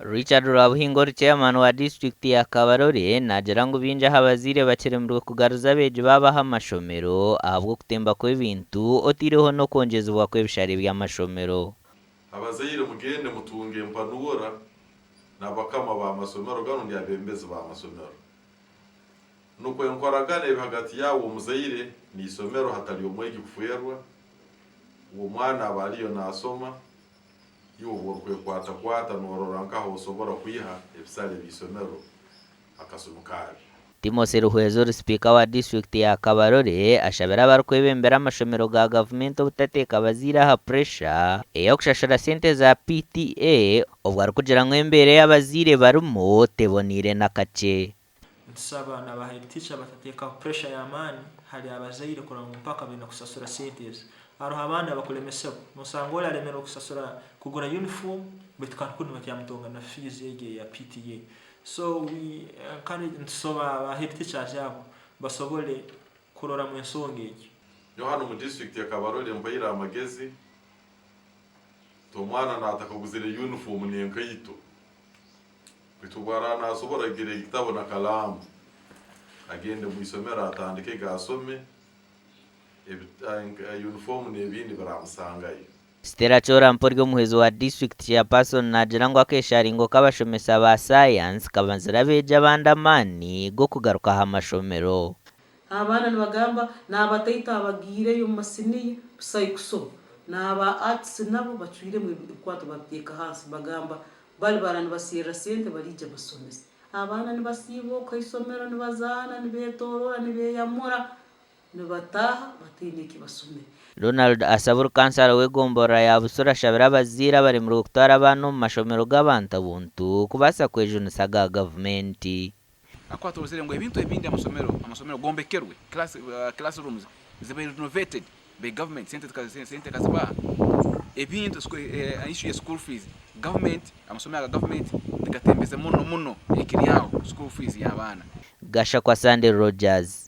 Richard Rwabuhingori chairman wa district ya Kabarole nagira ngo binja abazire bakeremerwe kugaruza abeegi babaha amashomero ahabwo kutemba kw'ebintu otireho no konjezebwa kw'ebishare by'amashomero. Abazire mugende mutunge mpanura n'abakama ba masomero gano ndi Abebembezi ba masomero. Nuko enkoragane hagati yawo muzayire ni isomero hatali omwegi kufuerwa uwo mwana abaliyo nasoma yuwo okukwatwaho n'ororankaho osobora kwiha ebisale bisomero akasumukabi. Timothy Ruhwezo speaker wa district ya Kabarole ashabira abarukwebembera amashomero ga government obutateeka abazire aha pressure eyokushashura sente za PTA obwo arikugira ngu embeera y'abazire barimu teboniire nakakye. Nsaba n'aba teacher batateeka pressure y'amaani hali abazaire kuranga mpaka bina kusasura sente ezo. Aroho abandi abakulemesebwa nosanga oli alemera okusasura kugura uniform betu kankuni batyamutonga na fees ege ya PTA. So we encourage ntusoba aba head teachers yabo basobole kurora mu ensonga egi. Yohana mu district ya Kabarole mbayira amagezi to mwana natakaguzire uniform n'enkayito bitubara nasobora gire igitabo na kalamu agende mu isomero atandike gasome uniform n'ebindi baramusangayo. Stella Chora mpori omuhezi wa district chairperson nagira ngo akesharingo kabashomesa ba science kabanzira beja bandamani go kugaruka ha mashomero. Abana nibagamba n'abataita abagire yo masini psycho n'aba arts nabo bacwire mu kwato bateka hasi bagamba bali barani basira sente barije basomesa. Abana nibasibo kayisomero nibazana nibetorora nibeyamura nibataha batiniki basome. Ronald asabur kansara wegombora ya busura shabira abazira bari mu kutwara abantu mu mashomero g'abantu buntu kubasa kwejunisa ga government. Akwatozire ngo ebintu ebindi amasomero gombekerwe classrooms zibe renovated by government sente kaziba ebintu issue school fees government amasomero ga government bigatembeze muno ekiriyaho school fees y'abana. Gasha kwa Sunday Rogers.